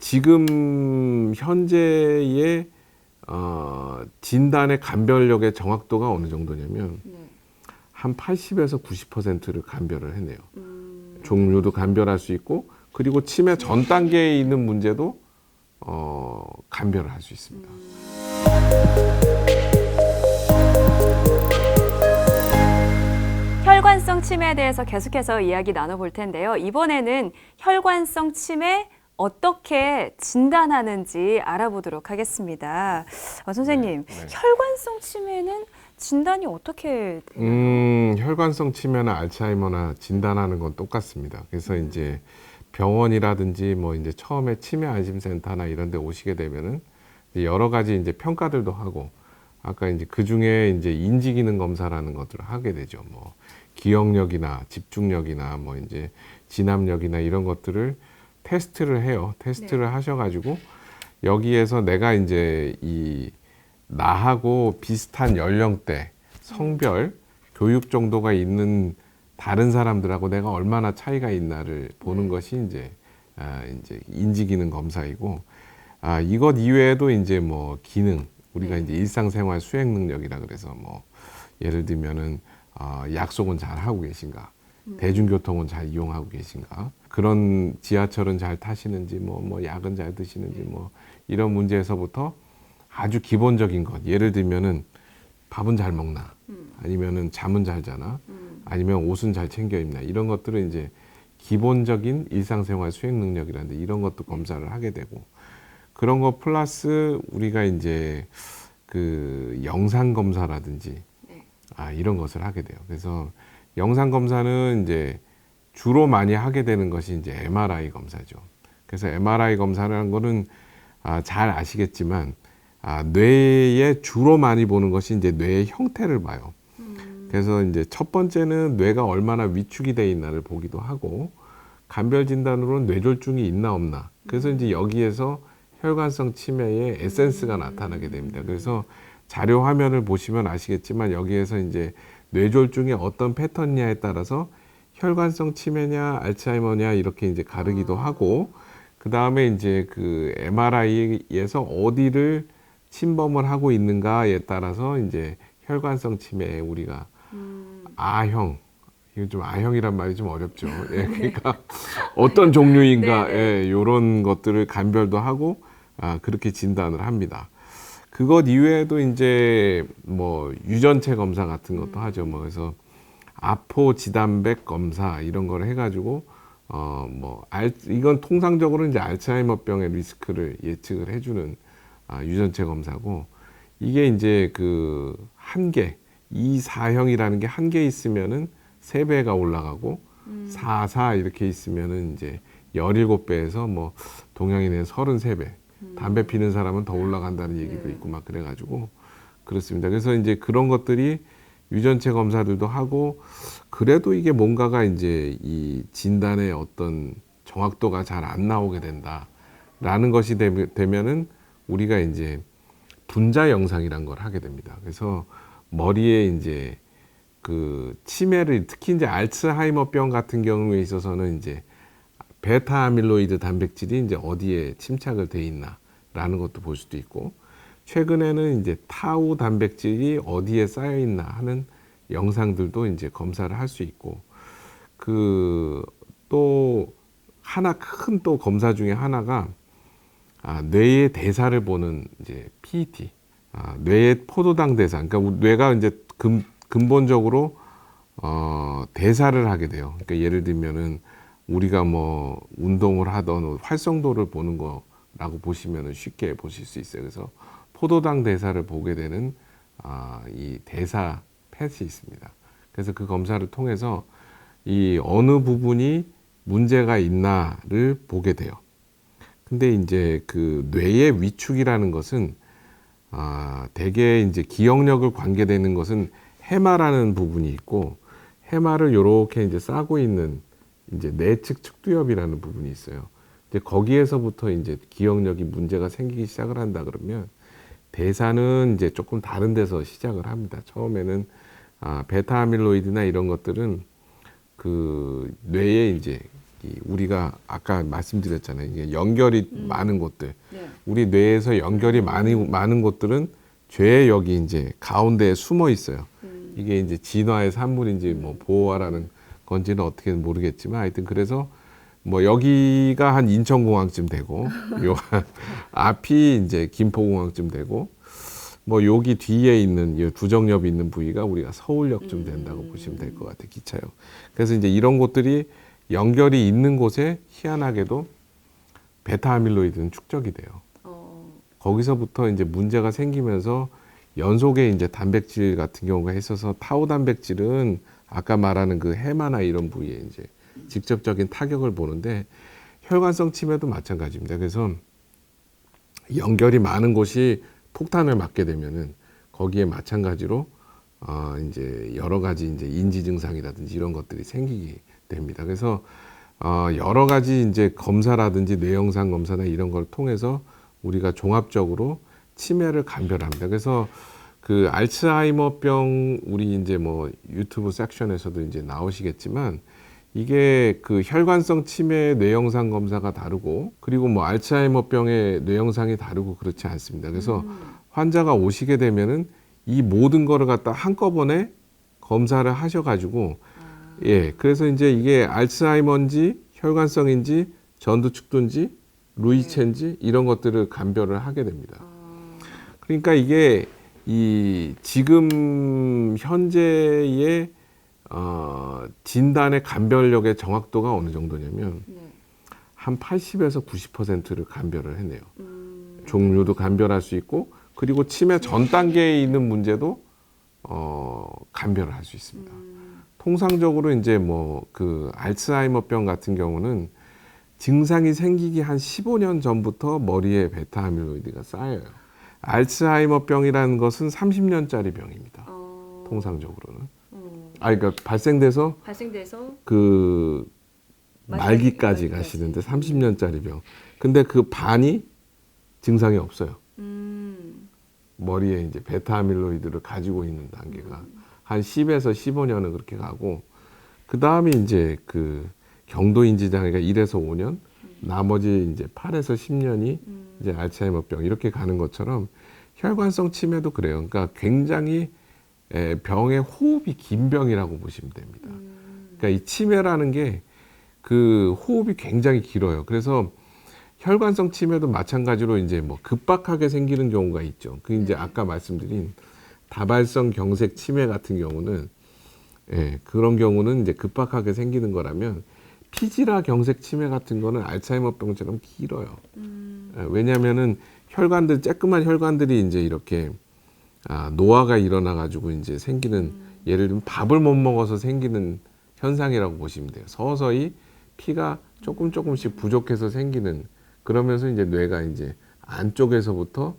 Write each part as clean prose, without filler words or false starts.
지금 현재의 진단의 감별력의 정확도가 어느 정도냐면 한 80에서 90%를 감별을 해내요. 종류도 감별할 수 있고 그리고 치매 전 단계에 있는 문제도 감별을 할 수 있습니다. 혈관성 치매에 대해서 계속해서 이야기 나눠볼 텐데요. 이번에는 혈관성 치매 어떻게 진단하는지 알아보도록 하겠습니다. 선생님, 네. 혈관성 치매는 진단이 어떻게 되나요? 혈관성 치매나 알츠하이머나 진단하는 건 똑같습니다. 그래서 이제 병원이라든지 뭐 이제 처음에 치매 안심센터나 이런 데 오시게 되면은 이제 여러 가지 이제 평가들도 하고 아까 이제 그 중에 이제 인지기능 검사라는 것들을 하게 되죠. 뭐 기억력이나 집중력이나 뭐 이제 진압력이나 이런 것들을 테스트를 해요. 테스트를 하셔가지고 여기에서 내가 이제 이 나하고 비슷한 연령대, 성별, 교육 정도가 있는 다른 사람들하고 내가 얼마나 차이가 있나를 보는 것이 이제 인지기능 검사이고 이것 이외에도 이제 뭐 기능 우리가 이제 일상생활 수행 능력이라 그래서 뭐 예를 들면은 약속은 잘 하고 계신가, 대중교통은 잘 이용하고 계신가, 그런 지하철은 잘 타시는지, 뭐 약은 잘 드시는지, 뭐 이런 문제에서부터 아주 기본적인 것, 예를 들면은 밥은 잘 먹나, 아니면은 잠은 잘 자나, 아니면 옷은 잘 챙겨 입나, 이런 것들은 이제 기본적인 일상생활 수행 능력이라는데 이런 것도 검사를 하게 되고, 그런 거 플러스 우리가 이제 그 영상 검사라든지 이런 것을 하게 돼요. 그래서 영상 검사는 이제 주로 많이 하게 되는 것이 이제 MRI 검사죠. 그래서 MRI 검사라는 거는 잘 아시겠지만 뇌에 주로 많이 보는 것이 이제 뇌의 형태를 봐요. 그래서 이제 첫 번째는 뇌가 얼마나 위축이 돼 있나를 보기도 하고 감별 진단으로는 뇌졸중이 있나 없나. 그래서 이제 여기에서 혈관성 치매의 에센스가 나타나게 됩니다. 그래서 자료 화면을 보시면 아시겠지만 여기에서 이제 뇌졸중이 어떤 패턴이냐에 따라서 혈관성 치매냐 알츠하이머냐 이렇게 이제 가르기도 하고 그 다음에 이제 그 MRI에서 어디를 침범을 하고 있는가에 따라서 이제 혈관성 치매에 우리가 A형, 이거 좀 A형이란 말이 좀 어렵죠. 예, 그러니까 어떤 종류인가, 예, 이런 것들을 감별도 하고 그렇게 진단을 합니다. 그것 이외에도 이제 뭐 유전체 검사 같은 것도 하죠. 뭐 그래서 아포 지단백 검사 이런 걸 해가지고 이건 통상적으로 이제 알츠하이머병의 리스크를 예측을 해주는 유전체 검사고 이게 이제 그 한계 2,4형이라는 게 한 개 있으면은 3배가 올라가고 4 이렇게 있으면은 이제 17배에서 뭐 동양인의 33배 담배 피는 사람은 더 올라간다는 얘기도 있고 막 그래가지고 그렇습니다. 그래서 이제 그런 것들이 유전체 검사들도 하고 그래도 이게 뭔가가 이제 이 진단의 어떤 정확도가 잘 안 나오게 된다라는 것이 되면은 우리가 이제 분자 영상이란 걸 하게 됩니다. 그래서 머리에 이제 그 치매를 특히 이제 알츠하이머병 같은 경우에 있어서는 이제 베타 아밀로이드 단백질이 이제 어디에 침착을 돼 있나라는 것도 볼 수도 있고 최근에는 이제 타우 단백질이 어디에 쌓여 있나 하는 영상들도 이제 검사를 할 수 있고 그 또 하나 큰 또 검사 중에 하나가 뇌의 대사를 보는 이제 PET 뇌의 포도당 대사 그러니까 뇌가 이제 근본적으로 대사를 하게 돼요. 그러니까 예를 들면은 우리가 뭐 운동을 하던 활성도를 보는 거라고 보시면은 쉽게 보실 수 있어요. 그래서 포도당 대사를 보게 되는 이 대사 펫이 있습니다. 그래서 그 검사를 통해서 이 어느 부분이 문제가 있나를 보게 돼요. 근데 이제 그 뇌의 위축이라는 것은 대개 이제 기억력을 관계되는 것은 해마라는 부분이 있고 해마를 요렇게 이제 싸고 있는 이제 내측 측두엽이라는 부분이 있어요. 이제 거기에서부터 이제 기억력이 문제가 생기기 시작을 한다 그러면 대사는 이제 조금 다른 데서 시작을 합니다. 처음에는 베타 아밀로이드나 이런 것들은 그 뇌에 이제 우리가 아까 말씀드렸잖아요. 이게 연결이 많은 곳들, 네. 우리 뇌에서 연결이 많은 곳들은 죄의 역이 이제 가운데에 숨어 있어요. 이게 이제 진화의 산물인지 뭐 보호하라는 건지는 어떻게 모르겠지만 하여튼 그래서 뭐 여기가 한 인천공항쯤 되고 요 앞이 이제 김포공항쯤 되고 뭐 여기 뒤에 있는 이 두정엽이 있는 부위가 우리가 서울역쯤 된다고 보시면 될 것 같아요. 기차역. 그래서 이제 이런 곳들이 연결이 있는 곳에 희한하게도 베타 아밀로이드는 축적이 돼요. 거기서부터 이제 문제가 생기면서 연속에 이제 단백질 같은 경우가 있어서 타우 단백질은 아까 말하는 그 해마나 이런 부위에 이제 직접적인 타격을 보는데 혈관성 치매도 마찬가지입니다. 그래서 연결이 많은 곳이 폭탄을 맞게 되면은 거기에 마찬가지로 이제 여러 가지 이제 인지 증상이라든지 이런 것들이 생기게 됩니다. 그래서 여러 가지 이제 검사라든지 뇌영상 검사나 이런 걸 통해서 우리가 종합적으로 치매를 감별합니다. 그래서 그 알츠하이머병 우리 이제 뭐 유튜브 섹션에서도 이제 나오시겠지만 이게 그 혈관성 치매 뇌영상 검사가 다르고 그리고 뭐 알츠하이머병의 뇌영상이 다르고 그렇지 않습니다. 그래서 환자가 오시게 되면은 이 모든 거를 갖다 한꺼번에 검사를 하셔가지고 예, 그래서 이제 이게 알츠하이머인지 혈관성인지 전두축두인지 루이체인지 이런 것들을 감별을 하게 됩니다. 그러니까 이게 이 지금 현재의 진단의 감별력의 정확도가 어느 정도냐면 한 80에서 90%를 감별을 해내요. 종류도 감별할 수 있고 그리고 치매 전 단계에 있는 문제도 감별을 할 수 있습니다. 통상적으로 이제 뭐 그 알츠하이머병 같은 경우는 증상이 생기기 한 15년 전부터 머리에 베타 아밀로이드가 쌓여요. 알츠하이머병이라는 것은 30년짜리 병입니다. 통상적으로는. 그러니까 발생돼서 그 말기까지 가시는데 30년짜리 병. 근데 그 반이 증상이 없어요. 머리에 이제 베타 아밀로이드를 가지고 있는 단계가 한 10에서 15년은 그렇게 가고 그 다음에 이제 그 경도 인지 장애가 1에서 5년, 나머지 이제 8에서 10년이 이제 알츠하이머병 이렇게 가는 것처럼 혈관성 치매도 그래요. 그러니까 굉장히 병의 호흡이 긴 병이라고 보시면 됩니다. 그러니까 이 치매라는 게 그 호흡이 굉장히 길어요. 그래서 혈관성 치매도 마찬가지로 이제 뭐 급박하게 생기는 경우가 있죠. 그 이제 아까 말씀드린 다발성 경색 치매 같은 경우는 그런 경우는 이제 급박하게 생기는 거라면 피지라 경색 치매 같은 거는 알츠하이머병처럼 길어요. 왜냐하면은 혈관들 쬐끄만 혈관들이 이제 이렇게 노화가 일어나 가지고 이제 생기는 예를 들면 밥을 못 먹어서 생기는 현상이라고 보시면 돼요. 서서히 피가 조금씩 부족해서 생기는 그러면서 이제 뇌가 이제 안쪽에서부터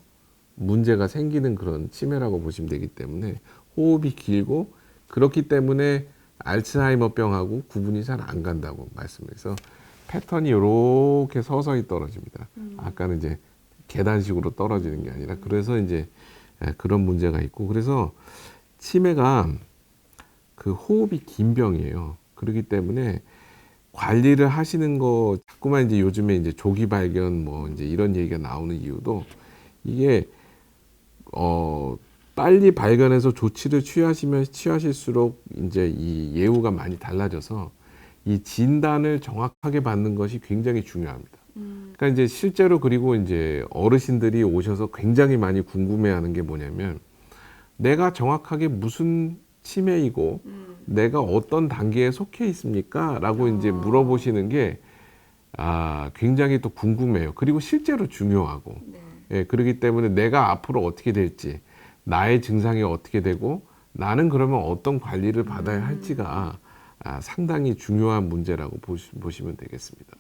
문제가 생기는 그런 치매라고 보시면 되기 때문에 호흡이 길고 그렇기 때문에 알츠하이머병하고 구분이 잘 안 간다고 말씀해서 패턴이 이렇게 서서히 떨어집니다. 아까는 이제 계단식으로 떨어지는 게 아니라 그래서 이제 그런 문제가 있고 그래서 치매가 그 호흡이 긴 병이에요. 그렇기 때문에 관리를 하시는 거 자꾸만 이제 요즘에 이제 조기 발견 뭐 이제 이런 얘기가 나오는 이유도 이게 빨리 발견해서 조치를 취하실수록 이제 이 예후가 많이 달라져서 이 진단을 정확하게 받는 것이 굉장히 중요합니다. 그러니까 이제 실제로 그리고 이제 어르신들이 오셔서 굉장히 많이 궁금해하는 게 뭐냐면 내가 정확하게 무슨 치매이고 내가 어떤 단계에 속해 있습니까? 라고 이제 물어보시는 게 굉장히 또 궁금해요. 그리고 실제로 중요하고 예, 그렇기 때문에 내가 앞으로 어떻게 될지 나의 증상이 어떻게 되고 나는 그러면 어떤 관리를 받아야 할지가 상당히 중요한 문제라고 보시면 되겠습니다.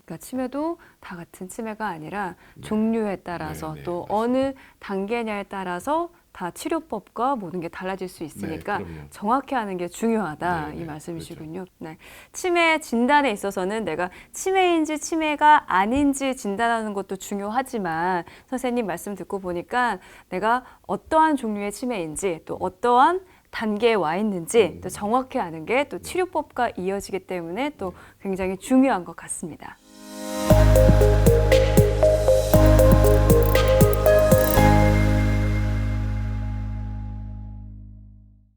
그러니까 치매도 다 같은 치매가 아니라 종류에 따라서 또 어느 단계냐에 따라서 다 치료법과 모든 게 달라질 수 있으니까 정확히 하는 게 중요하다 이 말씀이시군요. 그렇죠. 네. 치매 진단에 있어서는 내가 치매인지 치매가 아닌지 진단하는 것도 중요하지만 선생님 말씀 듣고 보니까 내가 어떠한 종류의 치매인지 또 어떠한 단계에 와 있는지 또 정확히 아는 게 또 치료법과 이어지기 때문에 또 굉장히 중요한 것 같습니다.